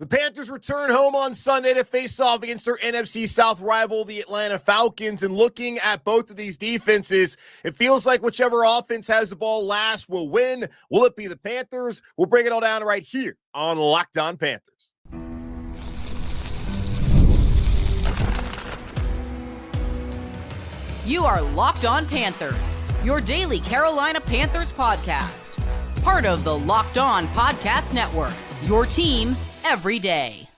The Panthers return home on Sunday to face off against their NFC South rival, the Atlanta Falcons. And looking at both of these defenses, it feels like whichever offense has the ball last will win. Will it be the Panthers? We'll break it all down right here on Locked On Panthers. You are Locked On Panthers, your daily Carolina Panthers podcast. Part of the Locked On Podcast Network, your team every day.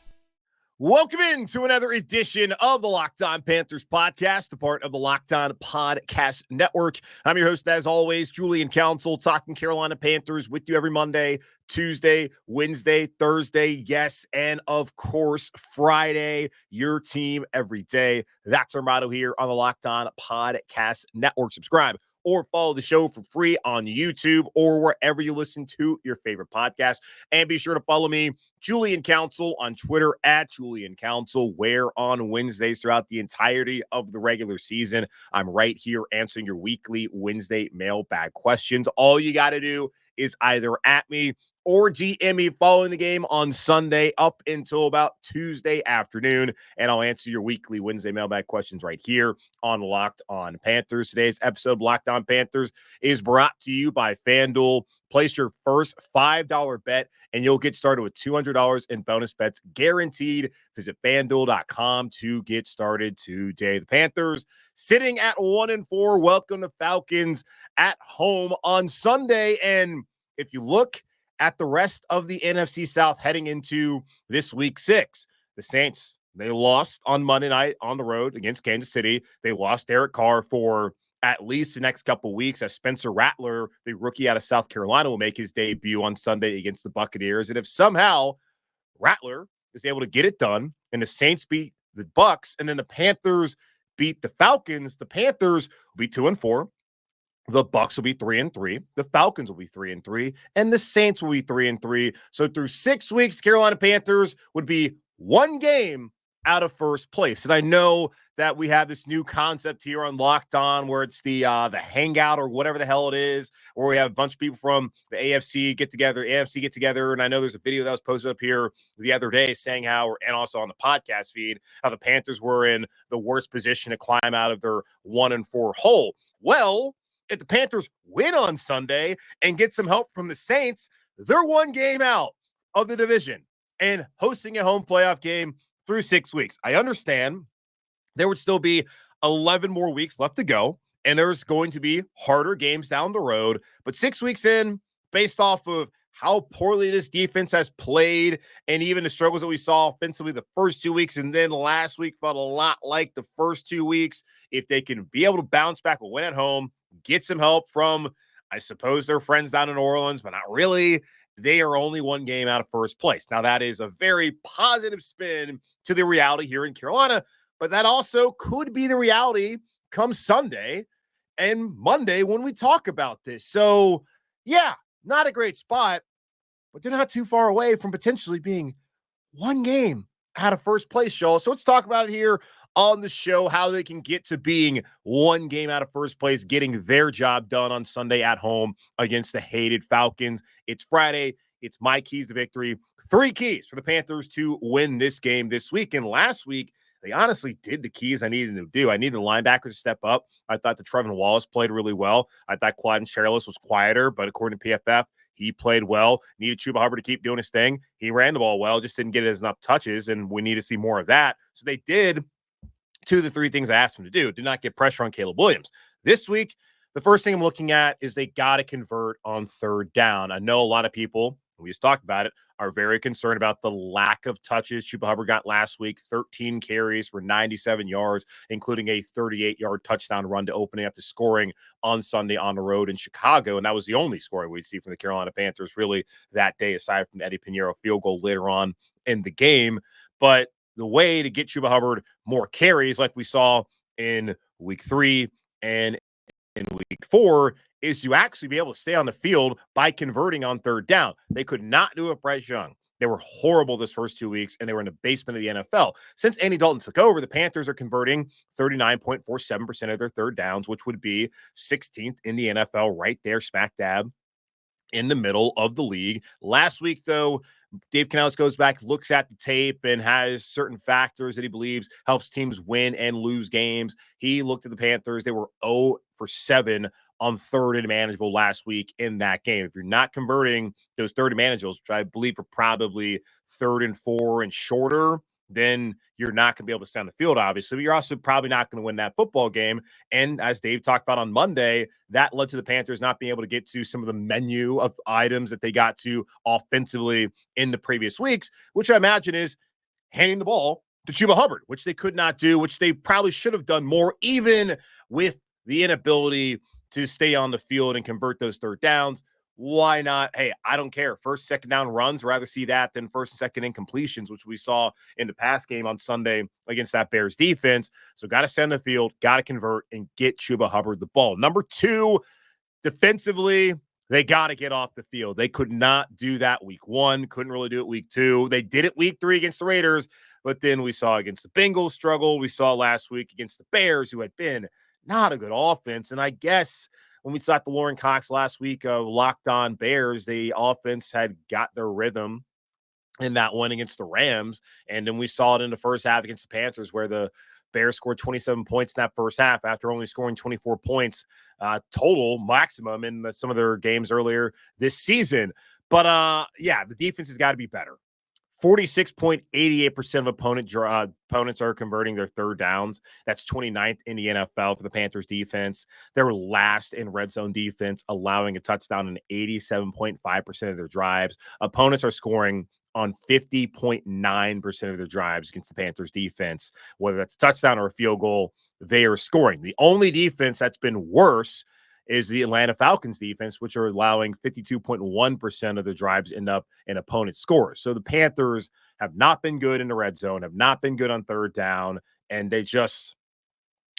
Welcome into another edition of the Locked On Panthers podcast, a part of the Locked On Podcast Network. I'm your host, as always, Julian Council, talking Carolina Panthers with you every Monday, Tuesday, Wednesday, Thursday, yes, and of course, Friday, your team every day. That's our motto here on the Locked On Podcast Network. Subscribe or follow the show for free on YouTube or wherever you listen to your favorite podcast. And be sure to follow me, Julian Council, on Twitter at Julian Council, where on Wednesdays throughout the entirety of the regular season, I'm right here answering your weekly Wednesday mailbag questions. All you got to do is either at me or DM me following the game on Sunday up until about Tuesday afternoon, and I'll answer your weekly Wednesday mailbag questions right here on Locked On Panthers. Today's episode of Locked On Panthers is brought to you by FanDuel. Place your first $5 bet, and you'll get started with $200 in bonus bets guaranteed. Visit FanDuel.com to get started today. The Panthers sitting at 1-4. Welcome to Falcons at home on Sunday, and if you look at the rest of the NFC South heading into this week 6. The Saints, they lost on Monday night on the road against Kansas City. They lost Derek Carr for at least the next couple weeks, as Spencer Rattler, the rookie out of South Carolina, will make his debut on Sunday against the Buccaneers. And if somehow Rattler is able to get it done and the Saints beat the Bucs and then the Panthers beat the Falcons, the Panthers will be 2-4. The Bucs will be 3-3. The Falcons will be 3-3, and the Saints will be 3-3. So through 6 weeks, Carolina Panthers would be one game out of first place. And I know that we have this new concept here on Locked On, where it's the hangout or whatever the hell it is, where we have a bunch of people from the AFC get together, AFC get together. And I know there's a video that was posted up here the other day saying how, and also on the podcast feed, how the Panthers were in the worst position to climb out of their 1-4 hole. Well, if the Panthers win on Sunday and get some help from the Saints, they're one game out of the division and hosting a home playoff game through 6 weeks. I understand there would still be 11 more weeks left to go, and there's going to be harder games down the road. But 6 weeks in, based off of how poorly this defense has played and even the struggles that we saw offensively the first 2 weeks, and then last week felt a lot like the first 2 weeks, if they can be able to bounce back and win at home, get some help from, I suppose, their friends down in New Orleans, but not really. They are only one game out of first place. Now, that is a very positive spin to the reality here in Carolina, but that also could be the reality come Sunday and Monday when we talk about this. So, yeah, not a great spot, but they're not too far away from potentially being one game out of first place, y'all. So let's talk about it here on the show, how they can get to being one game out of first place, getting their job done on Sunday at home against the hated Falcons. It's Friday. It's my keys to victory. 3 keys for the Panthers to win this game this week. And last week, they honestly did the keys I needed to do. I needed the linebacker to step up. I thought that Trevin Wallace played really well. I thought Clyde Sherrills was quieter, but according to PFF, he played well. Needed Chuba Hubbard to keep doing his thing. He ran the ball well, just didn't get it enough touches, and we need to see more of that. So they did 2 of the 3 things I asked them to do. Did not get pressure on Caleb Williams. This week, the first thing I'm looking at is they got to convert on third down. I know a lot of people, we just talked about it, are very concerned about the lack of touches Chuba Hubbard got last week, 13 carries for 97 yards, including a 38-yard touchdown run to opening up the scoring on Sunday on the road in Chicago. And that was the only scoring we'd see from the Carolina Panthers really that day, aside from the Eddie Pinheiro field goal later on in the game. But the way to get Chuba Hubbard more carries, like we saw in week 3 and in week 4, is to actually be able to stay on the field by converting on third down. They could not do it, Bryce Young. They were horrible this first 2 weeks, and they were in the basement of the NFL. Since Andy Dalton took over, the Panthers are converting 39.47% of their third downs, which would be 16th in the NFL, right there, smack dab in the middle of the league. Last week, though, Dave Canales goes back, looks at the tape, and has certain factors that he believes helps teams win and lose games. He looked at the Panthers. They were 0 for 7 on third and manageable last week in that game. If you're not converting those third and manageables, which I believe are probably 3rd and 4 and shorter, then you're not going to be able to stay on the field, obviously. But you're also probably not going to win that football game. And as Dave talked about on Monday, that led to the Panthers not being able to get to some of the menu of items that they got to offensively in the previous weeks, which I imagine is handing the ball to Chuba Hubbard, which they could not do, which they probably should have done more, even with the inability to stay on the field and convert those third downs. Why not? Hey, I don't care. First, second down runs, rather see that than first and second incompletions, which we saw in the pass game on Sunday against that Bears defense. So got to send the field, got to convert, and get Chuba Hubbard the ball. Number 2, defensively, they got to get off the field. They could not do that week 1, couldn't really do it week 2. They did it week 3 against the Raiders, but then we saw against the Bengals struggle. We saw last week against the Bears, who had been not a good offense. And I guess when we saw the Lauren Cox last week of Locked On Bears, the offense had got their rhythm in that one against the Rams. And then we saw it in the first half against the Panthers, where the Bears scored 27 points in that first half after only scoring 24 points total maximum in some of their games earlier this season. But yeah, the defense has got to be better. 46.88% of opponents are converting their third downs. That's 29th in the NFL for the Panthers defense. They're last in red zone defense, allowing a touchdown in 87.5% of their drives. Opponents are scoring on 50.9% of their drives against the Panthers defense. Whether that's a touchdown or a field goal, they are scoring. The only defense that's been worse is the Atlanta Falcons defense, which are allowing 52.1% of the drives end up in opponent scores. So the Panthers have not been good in the red zone, have not been good on third down, and they just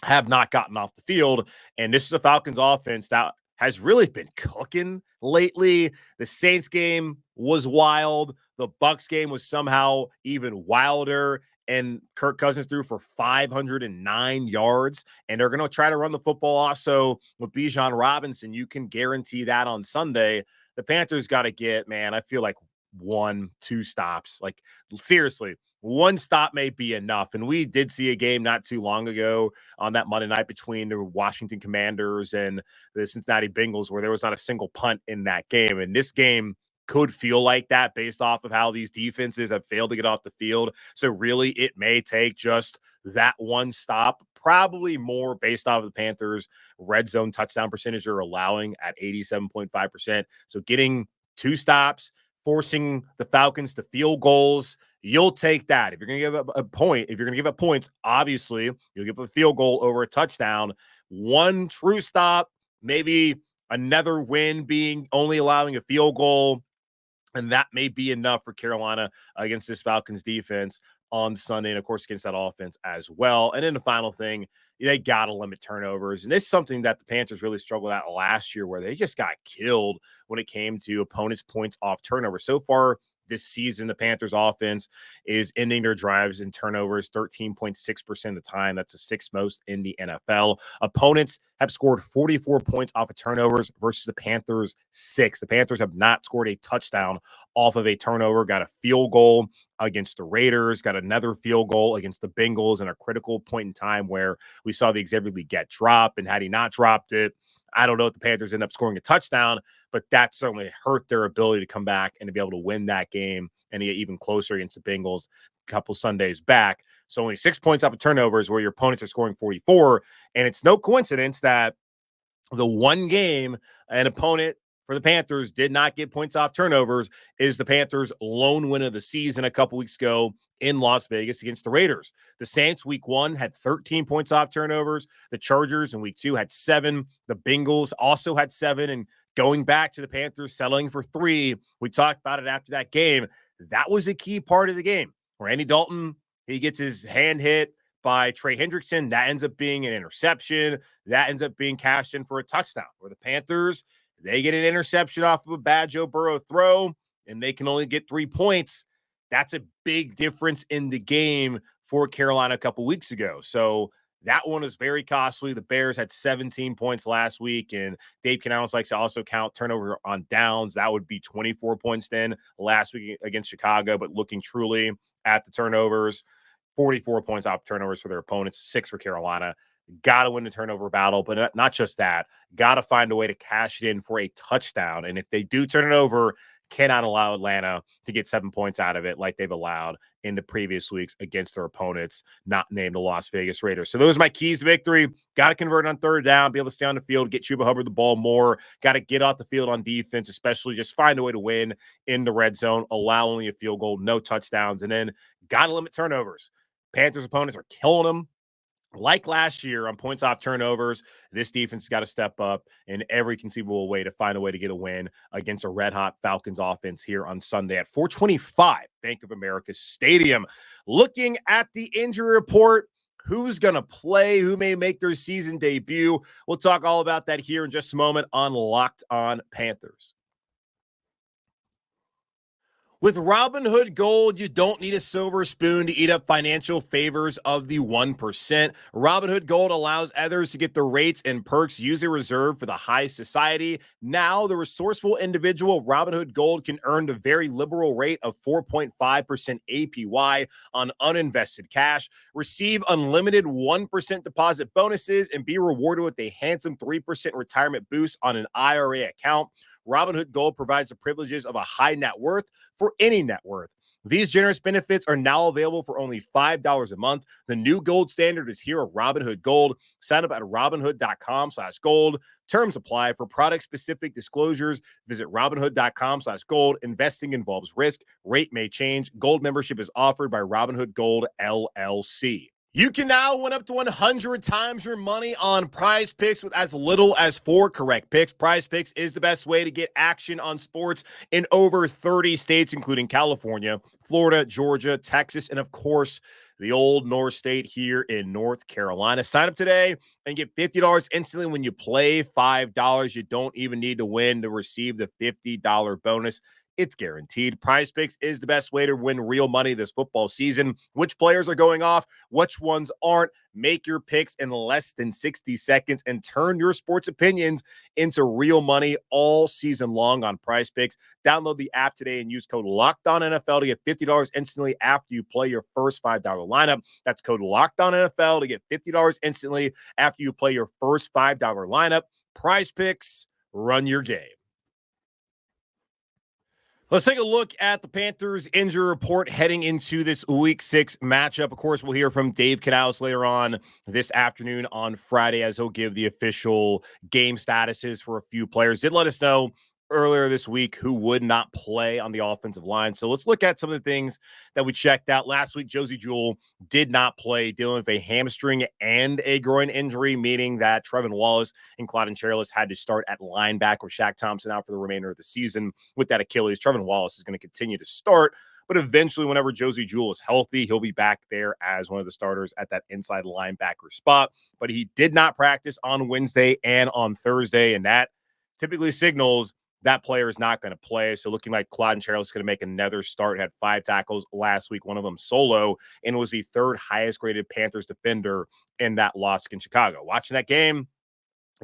have not gotten off the field. And this is a Falcons offense that has really been cooking lately. The Saints game was wild. The Bucs game was somehow even wilder. And Kirk Cousins threw for 509 yards. And they're going to try to run the football also with Bijan Robinson. You can guarantee that on Sunday. The Panthers got to get, man, I feel like 1-2 stops. Like, seriously, one stop may be enough. And we did see a game not too long ago on that Monday night between the Washington Commanders and the Cincinnati Bengals, where there was not a single punt in that game. And this game could feel like that based off of how these defenses have failed to get off the field. So really, it may take just that one stop, probably more based off of the Panthers' red zone touchdown percentage they're allowing at 87.5%. So getting 2 stops, forcing the Falcons to field goals, you'll take that. If you're going to give up a point, if you're going to give up points, obviously you'll give up a field goal over a touchdown. One true stop, maybe another win being only allowing a field goal, and that may be enough for Carolina against this Falcons defense on Sunday, and of course against that offense as well. And then the final thing, they got to limit turnovers. And this is something that the Panthers really struggled at last year, where they just got killed when it came to opponents' points off turnovers. So far this season, the Panthers offense is ending their drives and turnovers 13.6% of the time. That's the 6th most in the NFL. Opponents have scored 44 points off of turnovers versus the Panthers 6. The Panthers have not scored a touchdown off of a turnover. Got a field goal against the Raiders, got another field goal against the Bengals in a critical point in time where we saw the Xavier Lee get dropped. And had he not dropped it, I don't know if the Panthers end up scoring a touchdown, but that certainly hurt their ability to come back and to be able to win that game and to get even closer against the Bengals a couple Sundays back. So only 6 points off of turnovers where your opponents are scoring 44. And it's no coincidence that the one game an opponent for the Panthers did not get points off turnovers is the Panthers' lone win of the season a couple weeks ago in Las Vegas against the Raiders. The Saints week 1 had 13 points off turnovers. The Chargers in week 2 had 7. The Bengals also had 7. And going back to the Panthers settling for 3, we talked about it after that game. That was a key part of the game. Randy Dalton, he gets his hand hit by Trey Hendrickson. That ends up being an interception. That ends up being cashed in for a touchdown. Where the Panthers, they get an interception off of a bad Joe Burrow throw, and they can only get 3 points. That's a big difference in the game for Carolina a couple weeks ago. So That one is very costly. The Bears had 17 points last week, and Dave Canales likes to also count turnover on downs. That would be 24 points then last week against Chicago, but looking truly at the turnovers, 44 points off turnovers for their opponents, 6 for Carolina. Got to win the turnover battle, but not just that. Got to find a way to cash it in for a touchdown. And if they do turn it over, cannot allow Atlanta to get 7 points out of it like they've allowed in the previous weeks against their opponents, not named the Las Vegas Raiders. So those are my keys to victory. Got to convert on third down, be able to stay on the field, get Chuba Hubbard the ball more. Got to get off the field on defense, especially just find a way to win in the red zone, allow only a field goal, no touchdowns, and then got to limit turnovers. Panthers opponents are killing them. Like last year on points off turnovers, this defense has got to step up in every conceivable way to find a way to get a win against a red-hot Falcons offense here on Sunday at 425 Bank of America Stadium. Looking at the injury report, who's going to play, who may make their season debut. We'll talk all about that here in just a moment on Locked On Panthers. With Robinhood Gold, you don't need a silver spoon to eat up financial favors of the 1%. Robinhood Gold allows others to get the rates and perks usually reserved for the high society. Now, the resourceful individual Robinhood Gold can earn the very liberal rate of 4.5% APY on uninvested cash, receive unlimited 1% deposit bonuses, and be rewarded with a handsome 3% retirement boost on an IRA account. Robinhood Gold provides the privileges of a high net worth for any net worth. These generous benefits are now available for only $5 a month. The new gold standard is here at Robinhood Gold. Sign up at Robinhood.com/gold. Terms apply. For product-specific disclosures, visit Robinhood.com/gold. Investing involves risk. Rate may change. Gold membership is offered by Robinhood Gold, LLC. You can now win up to 100 times your money on Prize Picks with as little as 4 correct picks. Prize Picks is the best way to get action on sports in over 30 states, including California, Florida, Georgia, Texas, and of course, the old North State here in North Carolina. Sign up today and get $50 instantly when you play $5. You don't even need to win to receive the $50 bonus. It's guaranteed. Prize Picks is the best way to win real money this football season. Which players are going off? Which ones aren't? Make your picks in less than 60 seconds and turn your sports opinions into real money all season long on Prize Picks. Download the app today and use code LOCKEDONNFL to get $50 instantly after you play your first $5 lineup. That's code LOCKEDONNFL to get $50 instantly after you play your first $5 lineup. Prize Picks, run your game. Let's take a look at the Panthers injury report heading into this Week 6 matchup. Of course, we'll hear from Dave Canales later on this afternoon on Friday as he'll give the official game statuses for a few players. Did let us know earlier this week who would not play on the offensive line. So let's look at some of the things that we checked out. Last week, Josey Jewell did not play, dealing with a hamstring and a groin injury, meaning that Trevin Wallace and Claudin Charles had to start at linebacker with Shaq Thompson out for the remainder of the season with that Achilles. Trevin Wallace is going to continue to start, but eventually whenever Josey Jewell is healthy, he'll be back there as one of the starters at that inside linebacker spot. But he did not practice on Wednesday and on Thursday, and that typically signals that player is not going to play. So looking like Claudin Charles is going to make another start. Had 5 tackles last week, one of them solo, and was the 3rd highest graded Panthers defender in that loss in Chicago. Watching that game,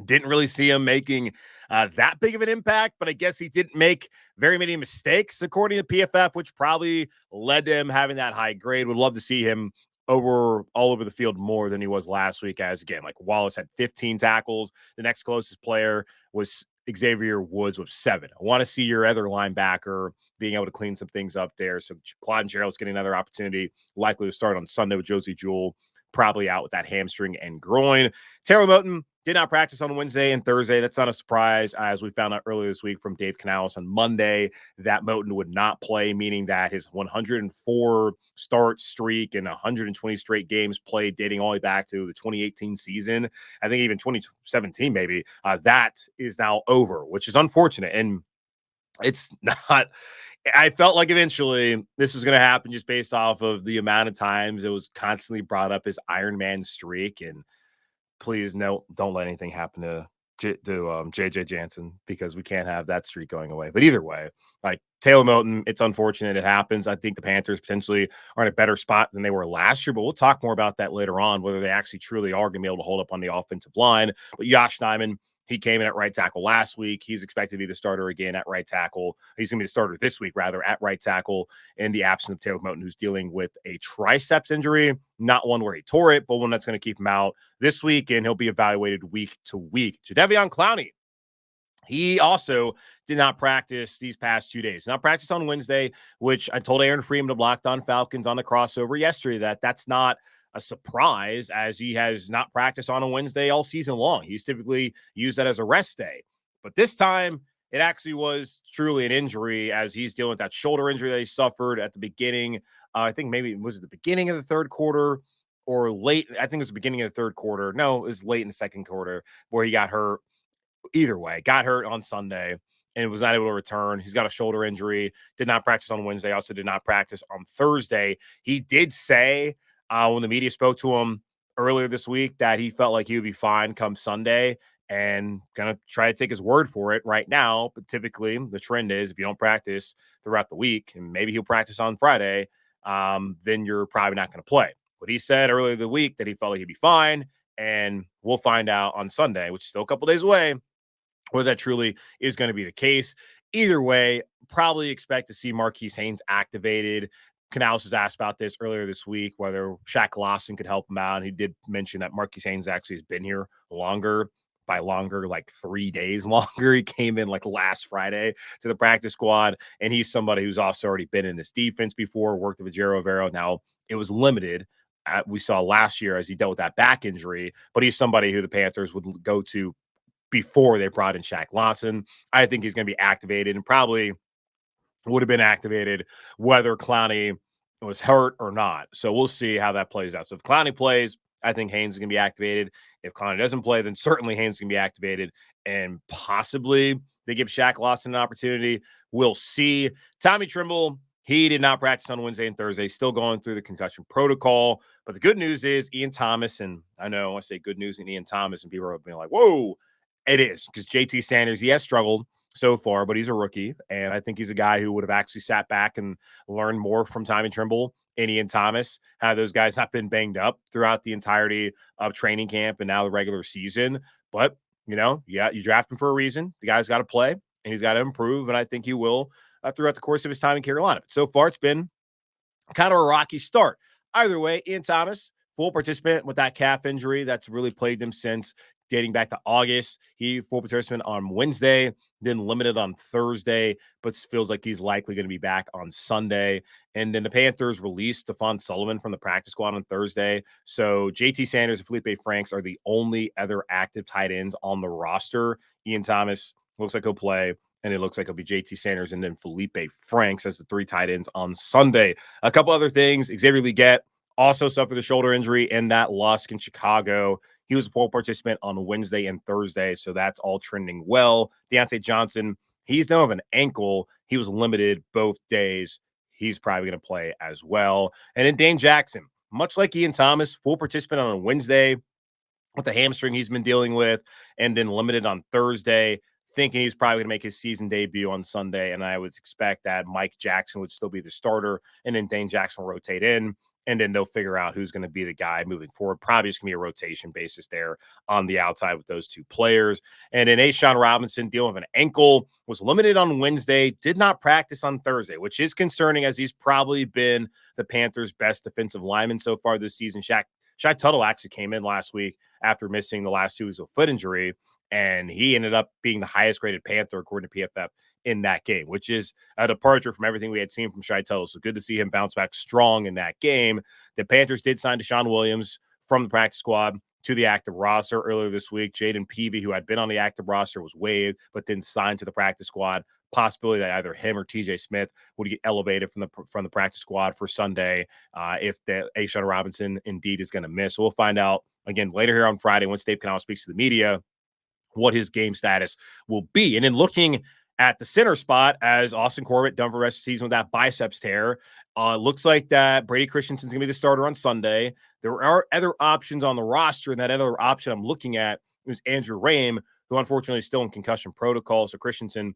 didn't really see him making that big of an impact, but I guess he didn't make very many mistakes, according to PFF, which probably led to him having that high grade. Would love to see him all over the field more than he was last week, as again, like Wallace had 15 tackles. The next closest player was Xavier Woods with 7. I want to see your other linebacker being able to clean some things up there. So Claudin Charles getting another opportunity, likely to start on Sunday with Josey Jewell, probably out with that hamstring and groin. Taylor Moton did not practice on Wednesday and Thursday. That's not a surprise, as we found out earlier this week from Dave Canales on Monday that Moton would not play, meaning that his 104 start streak and 120 straight games played dating all the way back to the 2018 season, I think even 2017 maybe, that is now over, which is unfortunate. And it's not – I felt like eventually this was going to happen just based off of the amount of times it was constantly brought up as Iron Man streak. And please, no, don't let anything happen to JJ Jansen, because we can't have that streak going away. But either way, like Taylor Moton, it's unfortunate it happens. I think the Panthers potentially are in a better spot than they were last year, but we'll talk more about that later on, whether they actually truly are going to be able to hold up on the offensive line. But Josh Nijman, he came in at right tackle last week. He's expected to be the starter again at right tackle. He's going to be the starter this week, rather, at right tackle, in the absence of Taylor Moton, who's dealing with a triceps injury, not one where he tore it, but one that's going to keep him out this week, and he'll be evaluated week to week. Jadeveon Clowney, he also did not practice these past 2 days. Not practice on Wednesday, which I told Aaron Freeman of Locked On Falcons on the crossover yesterday that that's not a surprise, as he has not practiced on a Wednesday all season long. He's typically used that as a rest day. But this time, it actually was truly an injury, as he's dealing with that shoulder injury that he suffered at the beginning. I think maybe it was the beginning of the third quarter or late. I think it was the beginning of the third quarter. No, it was late in the second quarter where he got hurt. Either way, got hurt on Sunday and was not able to return. He's got a shoulder injury, did not practice on Wednesday, also did not practice on Thursday. He did say when the media spoke to him earlier this week that he felt like he would be fine come Sunday, and going to try to take his word for it right now. But typically the trend is if you don't practice throughout the week, and maybe he'll practice on Friday, then you're probably not going to play. But he said earlier the week that he felt like he'd be fine, and we'll find out on Sunday, which is still a couple days away, whether that truly is going to be the case. Either way, probably expect to see Marquis Haynes activated. Canales was asked about this earlier this week, whether Shaq Lawson could help him out. And he did mention that Marquis Haynes actually has been here longer, by longer, like 3 days longer. He came in like last Friday to the practice squad, and he's somebody who's also already been in this defense before, worked with Vajero Rivero. Now, it was limited. We saw last year as he dealt with that back injury, but he's somebody who the Panthers would go to before they brought in Shaq Lawson. I think he's going to be activated, and probably would have been activated whether Clowney was hurt or not. So we'll see how that plays out. So if Clowney plays, I think Haynes is going to be activated. If Clowney doesn't play, then certainly Haynes is going to be activated, and possibly they give Shaq Lawson an opportunity. We'll see. Tommy Tremble, he did not practice on Wednesday and Thursday, still going through the concussion protocol. But the good news is Ian Thomas, and I know I say good news in Ian Thomas, and people are being like, whoa, it is, because JT Sanders, he has struggled so far, but he's a rookie, and I think he's a guy who would have actually sat back and learned more from Tommy Tremble and Ian Thomas, had those guys not been banged up throughout the entirety of training camp and now the regular season. But, you draft him for a reason. The guy's got to play, and he's got to improve, and I think he will throughout the course of his time in Carolina. But so far, it's been kind of a rocky start. Either way, Ian Thomas, full participant with that calf injury that's really plagued him since dating back to August. He full participant on Wednesday, then limited on Thursday, but feels like he's likely going to be back on Sunday. And then the Panthers released Stephon Sullivan from the practice squad on Thursday. So JT Sanders and Felipe Franks are the only other active tight ends on the roster. Ian Thomas looks like he'll play, and it looks like it'll be JT Sanders and then Felipe Franks as the three tight ends on Sunday. A couple other things. Xavier Legette also suffered a shoulder injury in that loss in Chicago. He was a full participant on Wednesday and Thursday, so that's all trending well. Deontay Johnson, he's down with an ankle. He was limited both days. He's probably going to play as well. And then Dane Jackson, much like Ian Thomas, full participant on a Wednesday with the hamstring he's been dealing with, and then limited on Thursday, thinking he's probably going to make his season debut on Sunday. And I would expect that Mike Jackson would still be the starter, and then Dane Jackson will rotate in. And then they'll figure out who's going to be the guy moving forward. Probably just going to be a rotation basis there on the outside with those two players. And then A'Shawn Robinson, dealing with an ankle, was limited on Wednesday, did not practice on Thursday, which is concerning, as he's probably been the Panthers' best defensive lineman so far this season. Shaq Tuttle actually came in last week after missing the last 2 weeks with a foot injury, and he ended up being the highest graded Panther according to PFF in that game, which is a departure from everything we had seen from Shaq Tuttle. So good to see him bounce back strong in that game. The Panthers did sign Deshaun Williams from the practice squad to the active roster earlier this week. Jaden Peavy, who had been on the active roster, was waived, but then signed to the practice squad. Possibility that either him or TJ Smith would get elevated from the practice squad for Sunday if the A'Shawn Robinson indeed is going to miss. So we'll find out again later here on Friday once Dave Canales speaks to the media what his game status will be. And then looking at the center spot, as Austin Corbett done for the rest of the season with that biceps tear, looks like that Brady Christensen's going to be the starter on Sunday. There are other options on the roster, and that other option I'm looking at is Andrew Rame, who unfortunately is still in concussion protocol. So Christensen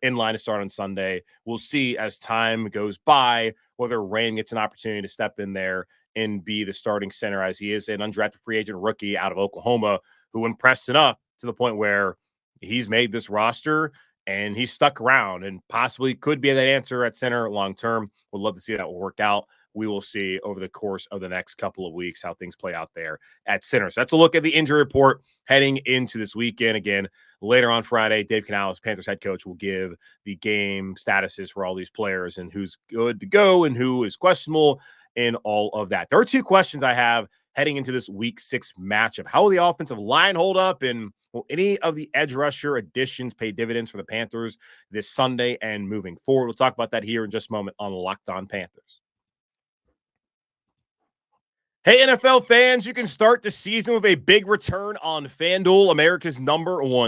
in line to start on Sunday. We'll see as time goes by whether Rain gets an opportunity to step in there and be the starting center, as he is an undrafted free agent rookie out of Oklahoma who impressed enough to the point where he's made this roster and he's stuck around and possibly could be that answer at center long term. Would love to see that will work out. We will see over the course of the next couple of weeks how things play out there at center. So that's a look at the injury report heading into this weekend. Again, later on Friday, Dave Canales, Panthers head coach, will give the game statuses for all these players and who's good to go and who is questionable and all of that. There are two questions I have heading into this week 6 matchup. How will the offensive line hold up, and will any of the edge rusher additions pay dividends for the Panthers this Sunday and moving forward? We'll talk about that here in just a moment on Locked On Panthers. Hey, NFL fans, you can start the season with a big return on FanDuel, America's #1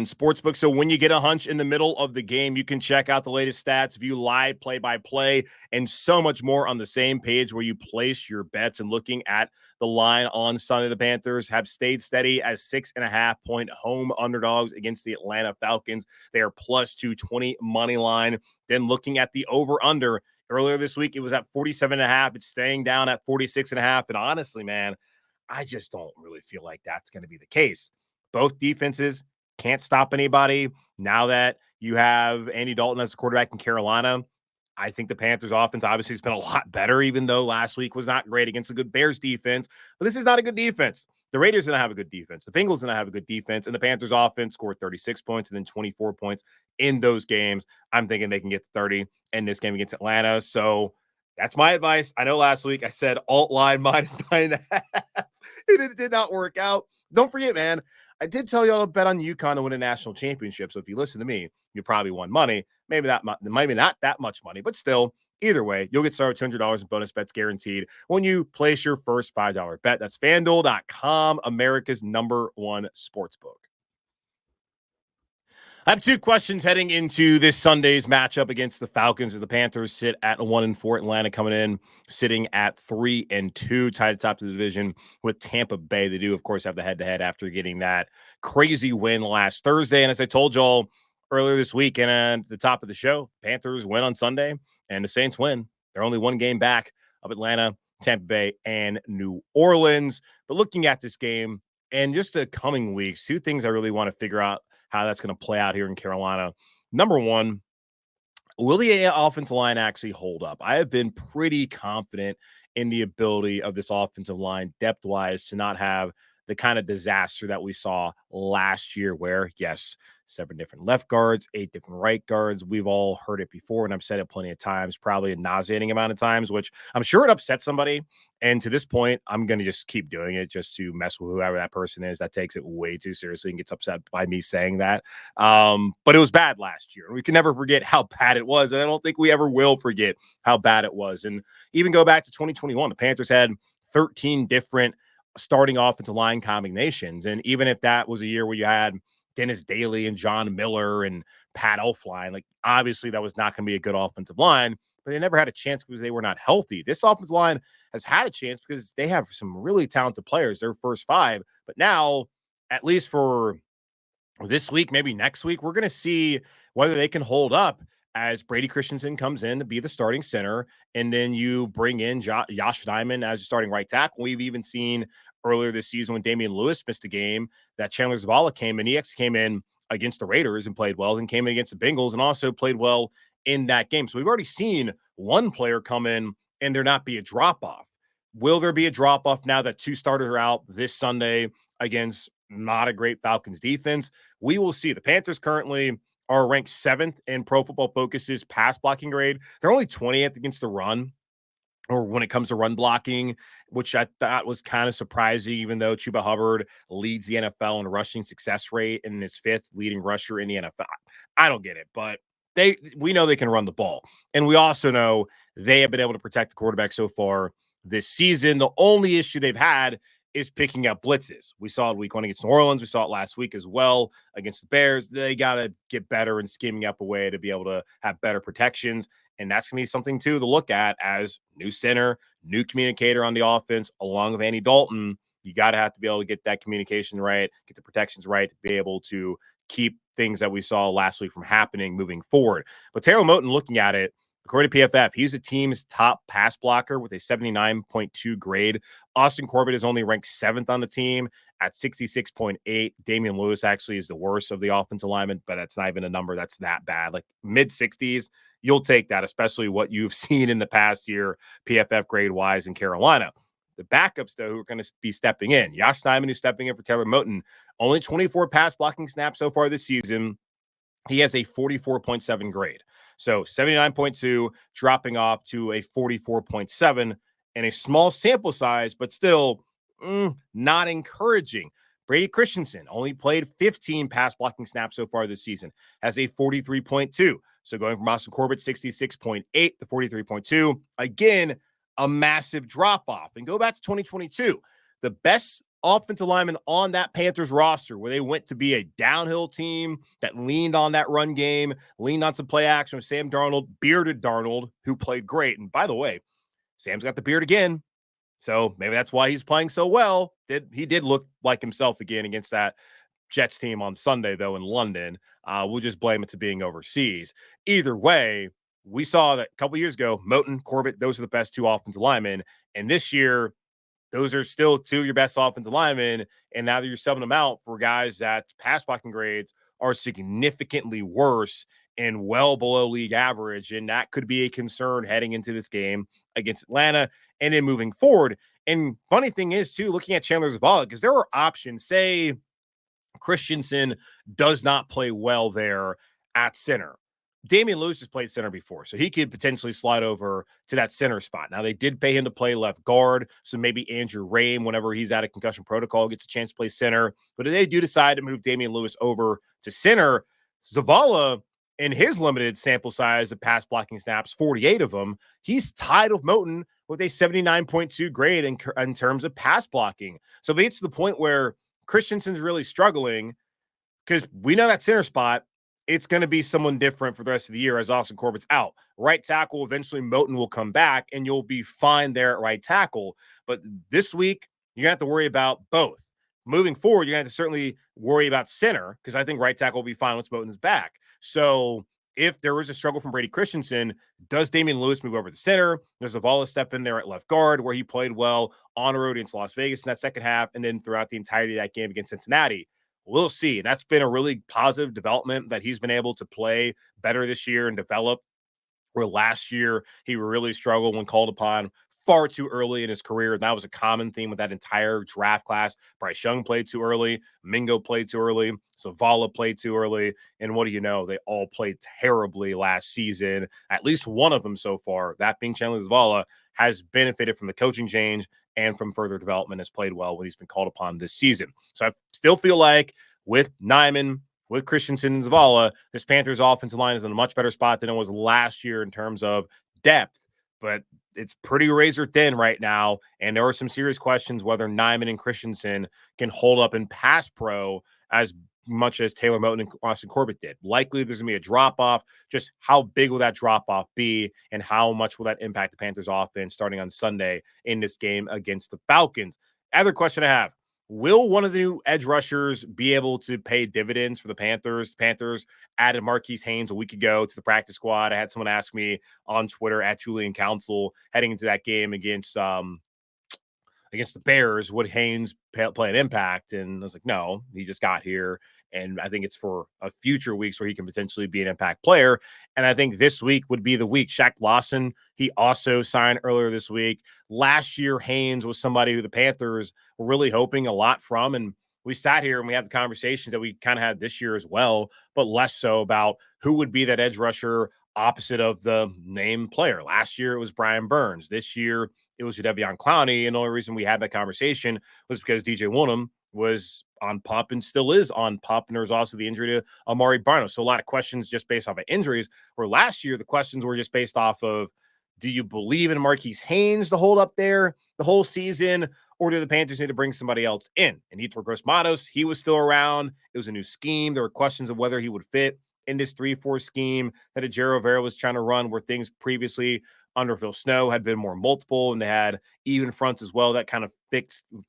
sportsbook. So when you get a hunch in the middle of the game, you can check out the latest stats, view live play-by-play, and so much more on the same page where you place your bets. And looking at the line on Sunday, the Panthers have stayed steady as 6.5-point home underdogs against the Atlanta Falcons. They are plus 220 money line. Then looking at the over-under, earlier this week, it was at 47.5. It's staying down at 46.5. And honestly, man, I just don't really feel like that's going to be the case. Both defenses can't stop anybody. Now that you have Andy Dalton as the quarterback in Carolina, I think the Panthers offense obviously has been a lot better, even though last week was not great against a good Bears defense. But this is not a good defense. The Raiders didn't have a good defense. The Bengals didn't have a good defense. And the Panthers offense scored 36 points and then 24 points in those games. I'm thinking they can get 30 in this game against Atlanta. So that's my advice. I know last week I said alt line minus 9.5. It did not work out. Don't forget, man, I did tell y'all to bet on UConn to win a national championship. So if you listen to me, you probably won money. Maybe not that much money, but still, either way, you'll get started with $200 in bonus bets guaranteed when you place your first $5 bet. That's FanDuel.com, America's #1 sportsbook. I have two questions heading into this Sunday's matchup against the Falcons. The Panthers sit at 1-4. Atlanta coming in, sitting at 3-2, tied at the top of the division with Tampa Bay. They do, of course, have the head-to-head after getting that crazy win last Thursday. And as I told y'all earlier this week and at the top of the show, Panthers win on Sunday, and the Saints win. They're only one game back of Atlanta, Tampa Bay, and New Orleans. But looking at this game and just the coming weeks, two things I really want to figure out how that's going to play out here in Carolina. Number one, will the offensive line actually hold up? I have been pretty confident in the ability of this offensive line depth-wise to not have the kind of disaster that we saw last year where, yes, 7 different left guards, 8 different right guards. We've all heard it before, and I've said it plenty of times, probably a nauseating amount of times, which I'm sure it upset somebody. And to this point, I'm going to just keep doing it just to mess with whoever that person is that takes it way too seriously and gets upset by me saying that. But it was bad last year. We can never forget how bad it was, and I don't think we ever will forget how bad it was. And even go back to 2021, the Panthers had 13 different starting offensive line combinations. And even if that was a year where you had Dennis Daly and John Miller and Pat Elflein, like obviously that was not going to be a good offensive line, but they never had a chance because they were not healthy. This offensive line has had a chance because they have some really talented players, their first 5. But now, at least for this week, maybe next week, we're going to see whether they can hold up as Brady Christensen comes in to be the starting center, and then you bring in Josh Diamond as your starting right tackle. We've even seen earlier this season when Damian Lewis missed a game that Chandler Zavala came in. He actually came in against the Raiders and played well, and came in against the Bengals and also played well in that game. So we've already seen one player come in and there not be a drop-off. Will there be a drop-off now that 2 starters are out this Sunday against not a great Falcons defense? We will see. The Panthers currently are ranked 7th in Pro Football Focus's pass blocking grade. They're only 20th against the run, or when it comes to run blocking, which I thought was kind of surprising, even though Chuba Hubbard leads the NFL in rushing success rate and is 5th leading rusher in the NFL. I don't get it, but we know they can run the ball. And we also know they have been able to protect the quarterback so far this season. The only issue they've had is picking up blitzes. We saw it week 1 against New Orleans. We saw it last week as well against the Bears. They got to get better in scheming up a way to be able to have better protections. And that's going to be something, too, to look at as new center, new communicator on the offense, along with Andy Dalton. You got to have to be able to get that communication right, get the protections right, to be able to keep things that we saw last week from happening moving forward. But Taylor Moton, looking at it, according to PFF, he's the team's top pass blocker with a 79.2 grade. Austin Corbett is only ranked 7th on the team at 66.8. Damian Lewis actually is the worst of the offensive linemen, but that's not even a number that's that bad. Like mid-60s, you'll take that, especially what you've seen in the past year, PFF grade-wise in Carolina. The backups, though, who are going to be stepping in. Josh Nijman, who's stepping in for Taylor Moton, only 24 pass blocking snaps so far this season. He has a 44.7 grade. So 79.2 dropping off to a 44.7 and a small sample size, but still not encouraging. Brady Christensen only played 15 pass blocking snaps so far this season, has a 43.2. So going from Austin Corbett, 66.8 to 43.2. Again, a massive drop-off. And go back to 2022. The best offensive lineman on that Panthers roster, where they went to be a downhill team that leaned on that run game, leaned on some play action with Sam Darnold, bearded Darnold, who played great. And by the way, Sam's got the beard again. So maybe that's why he's playing so well. He did look like himself again against that Jets team on Sunday, though, in London. We'll just blame it to being overseas. Either way, we saw that a couple years ago, Moton, Corbett, those are the best 2 offensive linemen. And this year, those are still 2 of your best offensive linemen. And now that you're subbing them out for guys that pass blocking grades are significantly worse and well below league average. And that could be a concern heading into this game against Atlanta and then moving forward. And funny thing is, too, looking at Chandler Zavala, because there are options. Say Christensen does not play well there at center. Damian Lewis has played center before, so he could potentially slide over to that center spot. Now, they did pay him to play left guard, so maybe Andrew Rame, whenever he's out of concussion protocol, gets a chance to play center. But if they do decide to move Damian Lewis over to center, Zavala, in his limited sample size of pass blocking snaps, 48 of them, he's tied with Moton with a 79.2 grade in terms of pass blocking. So if it's to the point where Christensen's really struggling, because we know that center spot, it's going to be someone different for the rest of the year as Austin Corbett's out. Right tackle, eventually Moton will come back, and you'll be fine there at right tackle. But this week, you're going to have to worry about both. Moving forward, you're going to have to certainly worry about center, because I think right tackle will be fine once Moton's back. So if there was a struggle from Brady Christensen, does Damian Lewis move over to center? Does Zavala step in there at left guard, where he played well on the road against Las Vegas in that second half, and then throughout the entirety of that game against Cincinnati? We'll see. And that's been a really positive development that he's been able to play better this year and develop, where last year he really struggled when called upon far too early in his career. And that was a common theme with that entire draft class. Bryce Young played too early. Mingo played too early. Zavala played too early. And what do you know? They all played terribly last season. At least one of them so far, that being Chandler Zavala, has benefited from the coaching change and from further development, has played well when he's been called upon this season. So I still feel like with Nijman, with Christensen and Zavala, this Panthers offensive line is in a much better spot than it was last year in terms of depth. But it's pretty razor thin right now, and there are some serious questions whether Nijman and Christensen can hold up in pass pro as much as Taylor Moton and Austin Corbett did. Likely there's going to be a drop-off. Just how big will that drop-off be, and how much will that impact the Panthers offense starting on Sunday in this game against the Falcons? Other question I have, will one of the new edge rushers be able to pay dividends for the Panthers? The Panthers added Marquis Haynes a week ago to the practice squad. I had someone ask me on Twitter at Julian Council heading into that game against the Bears, would Haynes play an impact? And I was like, no, he just got here. And I think it's for a future weeks where he can potentially be an impact player. And I think this week would be the week. Shaq Lawson, he also signed earlier this week. Last year, Haynes was somebody who the Panthers were really hoping a lot from. And we sat here and we had the conversations that we kind of had this year as well, but less so about who would be that edge rusher opposite of the named player. Last year, it was Brian Burns. This year, it was Jadeveon Clowney. And the only reason we had that conversation was because DJ Woonem was on PUP and still is on PUP. And there was also the injury to Amari Barno. So a lot of questions just based off of injuries, where last year the questions were just based off of, do you believe in Marquis Haynes to hold up there the whole season, or do the Panthers need to bring somebody else in? And Yetur Gross-Matos, he was still around. It was a new scheme. There were questions of whether he would fit in this 3-4 scheme that Ejiro Vera was trying to run, where things previously under Phil Snow had been more multiple, and they had even fronts as well that kind of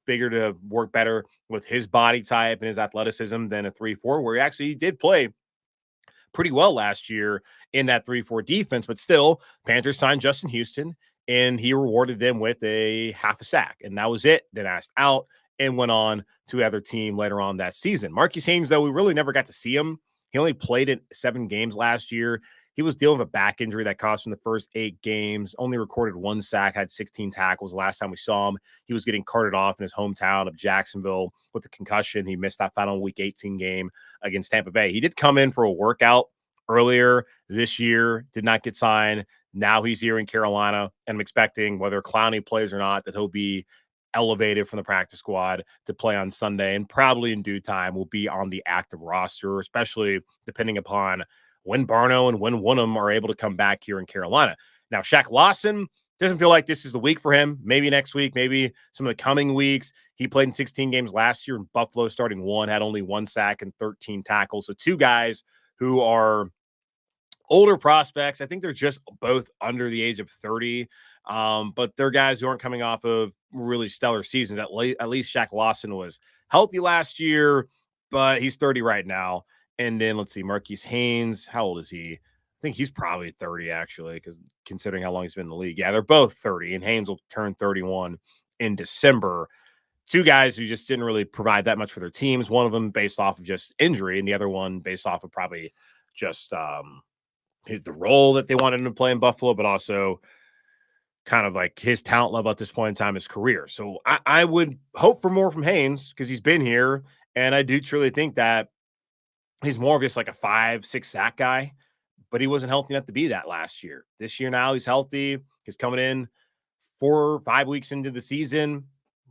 figured to work better with his body type and his athleticism than a 3-4, where he actually did play pretty well last year in that 3-4 defense. But still, Panthers signed Justin Houston, and he rewarded them with a half a sack, and that was it. Then asked out and went on to other team later on that season. Marquis Haynes, though, we really never got to see him. He only played in 7 games last year. He was dealing with a back injury that cost him the first 8 games, only recorded 1 sack, had 16 tackles. Last time we saw him, he was getting carted off in his hometown of Jacksonville with a concussion. He missed that final Week 18 game against Tampa Bay. He did come in for a workout earlier this year, did not get signed. Now he's here in Carolina, and I'm expecting, whether Clowney plays or not, that he'll be elevated from the practice squad to play on Sunday, and probably in due time will be on the active roster, especially depending upon when Barno and when Woonham are able to come back here in Carolina. Now, Shaq Lawson doesn't feel like this is the week for him. Maybe next week, maybe some of the coming weeks. He played in 16 games last year in Buffalo, starting 1, had only 1 sack and 13 tackles. So 2 guys who are older prospects. I think they're just both under the age of 30, but they're guys who aren't coming off of really stellar seasons. At least Shaq Lawson was healthy last year, but he's 30 right now. And then let's see, Marquis Haynes, how old is he? I think he's probably 30, actually, because considering how long he's been in the league. Yeah, they're both 30, and Haynes will turn 31 in December. 2 guys who just didn't really provide that much for their teams. One of them based off of just injury, and the other one based off of probably just the role that they wanted him to play in Buffalo, but also kind of like his talent level at this point in time, his career. So I would hope for more from Haynes because he's been here, and I do truly think that he's more of just like a 5-6 sack guy, but he wasn't healthy enough to be that last year. This year now he's healthy. He's coming in 4 or 5 weeks into the season.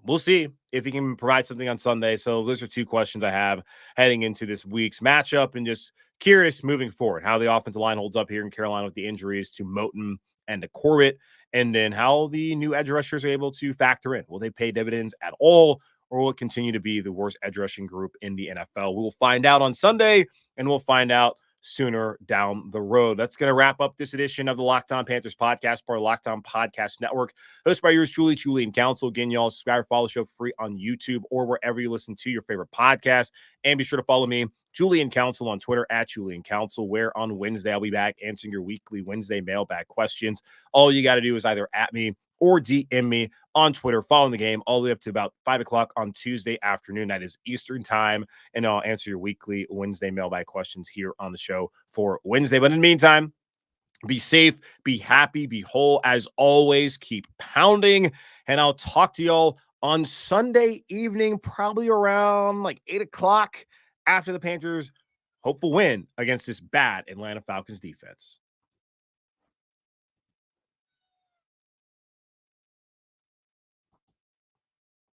We'll see if he can provide something on Sunday. So those are 2 questions I have heading into this week's matchup, and just curious moving forward how the offensive line holds up here in Carolina with the injuries to Moton and to Corbett, and then how the new edge rushers are able to factor in. Will they pay dividends at all, or will it continue to be the worst edge rushing group in the NFL? We will find out on Sunday, and we'll find out sooner down the road. That's going to wrap up this edition of the Locked On Panthers podcast, part of Locked On Podcast Network, hosted by yours truly, Julian Council. Again, y'all subscribe, follow the show free on YouTube or wherever you listen to your favorite podcast. And be sure to follow me, Julian Council, on Twitter at Julian Council, where on Wednesday I'll be back answering your weekly Wednesday mailbag questions. All you got to do is either at me or DM me on Twitter, following the game all the way up to about 5 o'clock on Tuesday afternoon. That is Eastern time. And I'll answer your weekly Wednesday mailbag questions here on the show for Wednesday. But in the meantime, be safe, be happy, be whole. As always, keep pounding. And I'll talk to y'all on Sunday evening, probably around like 8 o'clock after the Panthers' hopeful win against this bad Atlanta Falcons defense.